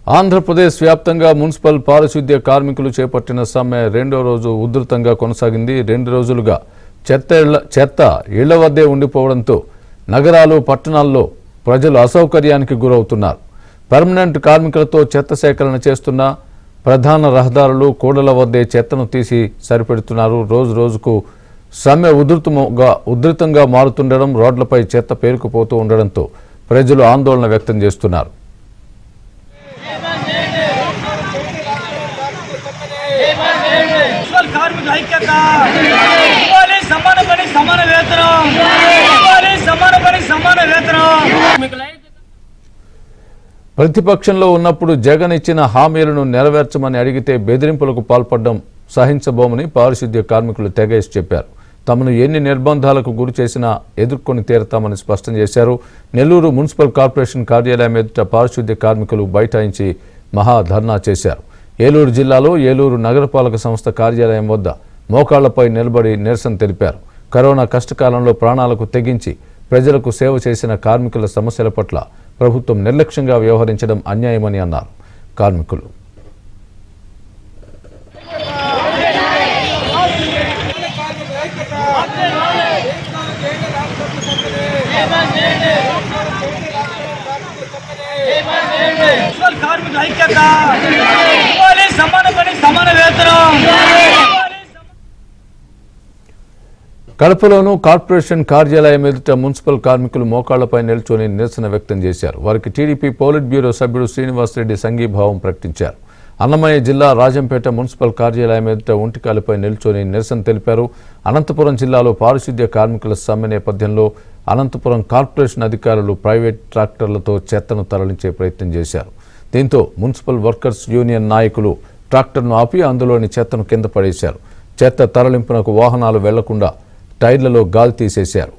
ఆంధ్రప్రదేశ్ వ్యాప్తంగా మున్సిపల్ పారిశుద్ధ్య కార్మికులు చేపట్టిన సమ్మె రెండో రోజు ఉధృతంగా కొనసాగింది. 2 రోజులుగా చెత్త ఇళ్ల వద్దే ఉండిపోవడంతో నగరాలు, పట్టణాల్లో ప్రజలు అసౌకర్యానికి గురవుతున్నారు. పర్మనెంట్ కార్మికులతో చెత్త సేకరణ చేస్తున్న ప్రధాన రహదారులు, కూడల వద్దే చెత్తను తీసి సరిపెడుతున్నారు. రోజు రోజుకు సమ్మె ఉధృతంగా మారుతుండడం, రోడ్లపై చెత్త పేరుకుపోతూ ఉండడంతో ప్రజలు ఆందోళన వ్యక్తం చేస్తున్నారు. ప్రతిపక్షంలో ఉన్నప్పుడు జగన్ ఇచ్చిన హామీలను నెరవేర్చమని అడిగితే బెదిరింపులకు పాల్పడడం సహించబోమని పారిశుద్ధ్య కార్మికులు తెగేసి చెప్పారు. తమను ఎన్ని నిర్బంధాలకు గురి చేసినా ఎదుర్కొని తీరతామని స్పష్టం చేశారు. నెల్లూరు మున్సిపల్ కార్పొరేషన్ కార్యాలయం ఎదుట పారిశుద్ధ్య కార్మికులు బైఠాయించి మహాధర్నా చేశారు. ఏలూరు జిల్లాలో ఏలూరు నగరపాలక సంస్థ కార్యాలయం వద్ద మోకాళ్లపై నిలబడి నిరసన తెలిపారు. కరోనా కష్టకాలంలో ప్రాణాలకు తెగించి ప్రజలకు సేవ చేసిన కార్మికుల సమస్యల పట్ల ప్రభుత్వం నిర్లక్ష్యంగా వ్యవహరించడం అన్యాయమని అన్నారు. కార్మికులు కడపలోనూ కార్పొరేషన్ కార్యాలయం ఎదుట మున్సిపల్ కార్మికులు మోకాళ్లపై నిల్చొని నిరసన వ్యక్తం చేశారు. వారికి టీడీపీ పోలిట్ బ్యూరో సభ్యుడు శ్రీనివాసరెడ్డి సంఘీభావం ప్రకటించారు. అన్నమయ్య జిల్లా రాజంపేట మున్సిపల్ కార్యాలయం ఎదుట ఒంటికాలపై నిల్చొని నిరసన తెలిపారు. అనంతపురం జిల్లాలో పారిశుద్ధ్య కార్మికుల సమ్మె నేపథ్యంలో అనంతపురం కార్పొరేషన్ అధికారులు ప్రైవేట్ ట్రాక్టర్లతో చెత్తను తరలించే ప్రయత్నం చేశారు. దీంతో మున్సిపల్ వర్కర్స్ యూనియన్ నాయకులు ట్రాక్టర్ను ఆపి అందులోని చెత్తను కింద పడేశారు. చెత్త తరలింపునకు వాహనాలు వెళ్లకుండా టైర్లలో గాలి తీసేశారు.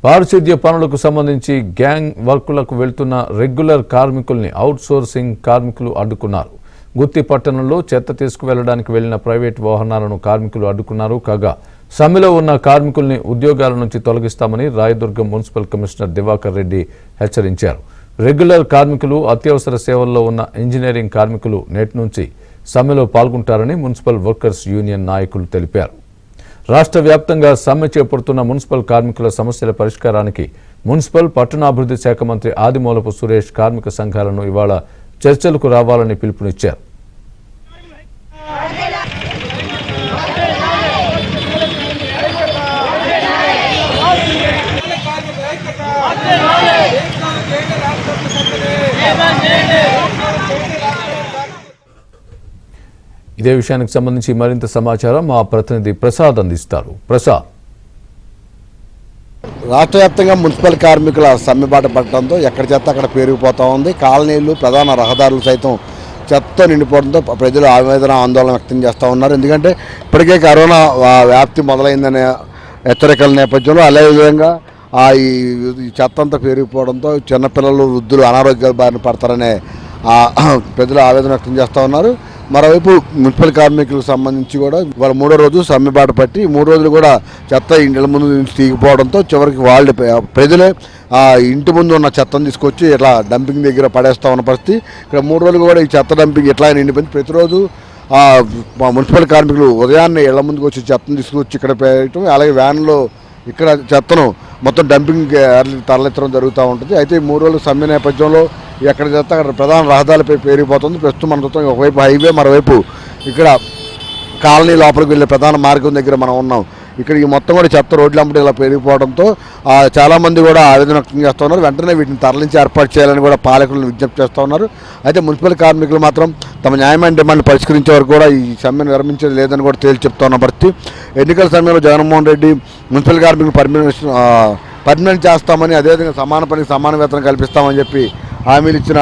పారిశుద్ధ్య పనులకు సంబంధించి గ్యాంగ్ వర్కులకు వెళ్తున్న రెగ్యులర్ కార్మికుల్ని అవుట్ సోర్సింగ్ కార్మికులు అడ్డుకున్నారు. గుత్తి పట్టణంలో చెత్త తీసుకువెళ్లడానికి వెళ్లిన ప్రైవేట్ వాహనాలను కార్మికులు అడ్డుకున్నారు. కాగా సమ్మెలో ఉన్న కార్మికుల్ని ఉద్యోగాల నుంచి తొలగిస్తామని రాయదుర్గం మున్సిపల్ కమిషనర్ దివాకర్ రెడ్డి హెచ్చరించారు. రెగ్యులర్ కార్మికులు, అత్యవసర సేవల్లో ఉన్న ఇంజనీరింగ్ కార్మికులు నేటి నుంచి సమ్మెలో పాల్గొంటారని మున్సిపల్ వర్కర్స్ యూనియన్ నాయకులు తెలిపారు. రాష్ట్ర వ్యాప్తంగా సమ్మె చేపడుతున్న మున్సిపల్ కార్మికుల సమస్యల పరిష్కారానికి మున్సిపల్ పట్టణాభివృద్ధి శాఖ మంత్రి ఆదిమూలపు సురేష్ కార్మిక సంఘాలను ఇవాళ చర్చలకు రావాలని పిలుపునిచ్చారు. ఇదే విషయానికి సంబంధించి మరింత సమాచారం మా ప్రతినిధి ప్రసాద్ అందిస్తారు. ప్రసాద్, రాష్ట్ర వ్యాప్తంగా మున్సిపల్ కార్మికుల సమ్మెబాట పడటంతో ఎక్కడ చెత్త అక్కడ పేరుకుపోతూ ఉంది. కాలనీలు, ప్రధాన రహదారులు సైతం చెత్తతో నిండిపోవడంతో ప్రజలు ఆవేదన, ఆందోళన వ్యక్తం చేస్తూ ఉన్నారు. ఎందుకంటే ఇప్పటికే కరోనా వ్యాప్తి మొదలైందనే హెచ్చరికల నేపథ్యంలో అదేవిధంగా ఈ చెత్త అంతా పేరుకుపోవడంతో చిన్నపిల్లలు, వృద్ధులు అనారోగ్యాల బారిన పడతారనే ప్రజలు ఆవేదన వ్యక్తం చేస్తూ ఉన్నారు. మరోవైపు మున్సిపల్ కార్మికులకు సంబంధించి కూడా వాళ్ళ 3వ రోజు సమ్మెబాట పట్టి 3 రోజులు కూడా చెత్త ఇంటి ముందు నుంచి తీగిపోవడంతో చివరికి వాళ్ళు ప్రజలే ఇంటి ముందు ఉన్న చెత్తను తీసుకొచ్చి ఇట్లా డంపింగ్ దగ్గర పడేస్తూ ఉన్న పరిస్థితి. ఇక్కడ 3 రోజులు కూడా ఈ చెత్త డంపింగ్ ఇట్లా నిండిపోయింది. ప్రతిరోజు మున్సిపల్ కార్మికులు ఉదయాన్నే ఇళ్ల ముందుకు వచ్చి చెత్తను తీసుకొచ్చి ఇక్కడ పెట్టడం, అలాగే వ్యాన్లో ఇక్కడ చెత్తను మొత్తం డంపింగ్ తరలించడం జరుగుతూ ఉంటుంది. అయితే ఈ 3 రోజుల సమ్మె నేపథ్యంలో ఎక్కడ చెత్త అక్కడ ప్రధాన రహదారులపై పేరిపోతుంది. ప్రస్తుతం మన చూస్తాం ఒకవైపు హైవే, మరోవైపు ఇక్కడ కాలనీ లోపలికి వెళ్ళే ప్రధాన మార్గం దగ్గర మనం ఉన్నాం. ఇక్కడ ఈ మొత్తం కూడా చెత్త రోడ్లంపటి ఇలా పెరిగిపోవడంతో చాలామంది కూడా ఆవేదన వ్యక్తం చేస్తూ ఉన్నారు. వెంటనే వీటిని తరలించి ఏర్పాటు చేయాలని కూడా పాలకులను విజ్ఞప్తి చేస్తూ ఉన్నారు. అయితే మున్సిపల్ కార్మికులు మాత్రం తమ న్యాయమైన డిమాండ్ పరిష్కరించే వరకు కూడా ఈ సమ్మెను విరమించేది లేదని కూడా తేల్చి చెప్తా ఉన్న పరిస్థితి. ఎన్నికల సమయంలో జగన్మోహన్ రెడ్డి మున్సిపల్ కార్మికులు పర్మనెంట్ చేస్తామని, అదేవిధంగా సమాన పనికి సమాన వేతనం కల్పిస్తామని చెప్పి హామీలు ఇచ్చిన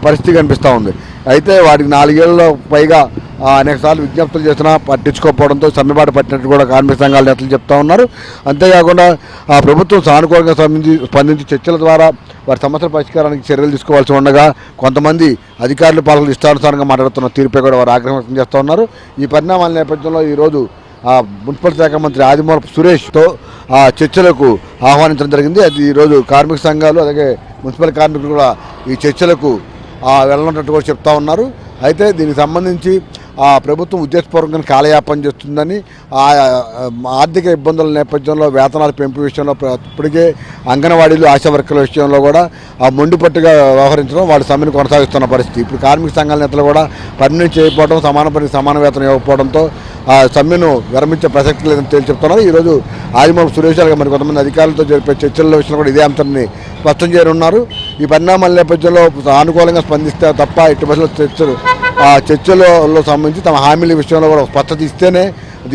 పరిస్థితి కనిపిస్తూ ఉంది. అయితే వాటికి 4 ఏళ్లలో పైగా అనేకసార్లు విజ్ఞప్తులు చేసినా పట్టించుకోకపోవడంతో సమ్మెబాట పట్టినట్టు కూడా కార్మిక సంఘాల నేతలు చెప్తా ఉన్నారు. అంతేకాకుండా ప్రభుత్వం సానుకూలంగా స్పందించి చర్చల ద్వారా వారి సమస్యల పరిష్కారానికి చర్యలు తీసుకోవాల్సి ఉండగా కొంతమంది అధికారులు పాలకులు ఇష్టానుసారంగా మాట్లాడుతున్న తీరుపై కూడా వారు ఆగ్రహం వ్యక్తం చేస్తూ ఉన్నారు. ఈ పరిణామాల నేపథ్యంలో ఈరోజు మున్సిపల్ శాఖ మంత్రి ఆదిమూలపు సురేష్తో చర్చలకు ఆహ్వానించడం జరిగింది. అది ఈరోజు కార్మిక సంఘాలు అలాగే మున్సిపల్ కార్మికులు కూడా ఈ చర్చలకు వెళ్ళనున్నట్టు కూడా చెప్తా ఉన్నారు. అయితే దీనికి సంబంధించి ప్రభుత్వం ఉద్దేశపూర్వకంగా కాలయాపన చేస్తుందని, ఆర్థిక ఇబ్బందుల నేపథ్యంలో వేతనాల పెంపు విషయంలో ఇప్పటికే అంగన్వాడీలు ఆశా వర్కర్ల విషయంలో కూడా మొండిపట్టుగా వ్యవహరించడం, వాళ్ళు సమ్మెను కొనసాగిస్తున్న పరిస్థితి. ఇప్పుడు కార్మిక సంఘాల నేతలు కూడా పర్మనెంట్ చేయకపోవడం, సమాన పనికి సమాన వేతనం ఇవ్వకపోవడంతో సమ్మెను విరమించే ప్రసక్తి లేదని తేల్చి చెప్తున్నారు. ఈరోజు ఆదిమూలపు సురేష్ గారు మరి కొంతమంది అధికారులతో జరిపే చర్చల విషయంలో కూడా ఇదే అంశాన్ని స్పష్టం చేయనున్నారు. ఈ పరిణామాల నేపథ్యంలో సానుకూలంగా స్పందిస్తే తప్ప ఎట్టి బస్సులో చర్చలలో సంబంధించి తమ హామీల విషయంలో కూడా స్పష్టత ఇస్తేనే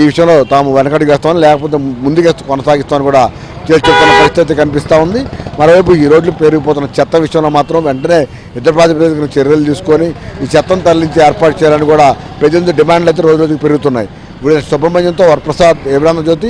ఈ విషయంలో తాము వెనకడికి వేస్తామని, లేకపోతే ముందుకు కొనసాగిస్తామని కూడా చెప్తున్న పరిస్థితి కనిపిస్తూ ఉంది. మరోవైపు ఈ రోడ్లు పెరిగిపోతున్న చెత్త విషయంలో మాత్రం వెంటనే యుద్ధ ప్రాతిపదికన చర్యలు తీసుకొని ఈ చెత్తను తరలించి ఏర్పాటు చేయాలని కూడా ప్రజల డిమాండ్లు అయితే రోజు రోజుకి పెరుగుతున్నాయి. ఇప్పుడు సుబ్రహ్మణ్యంతో వరప్రసాద్, ఏబ్రాహ్మణ జ్యోతి.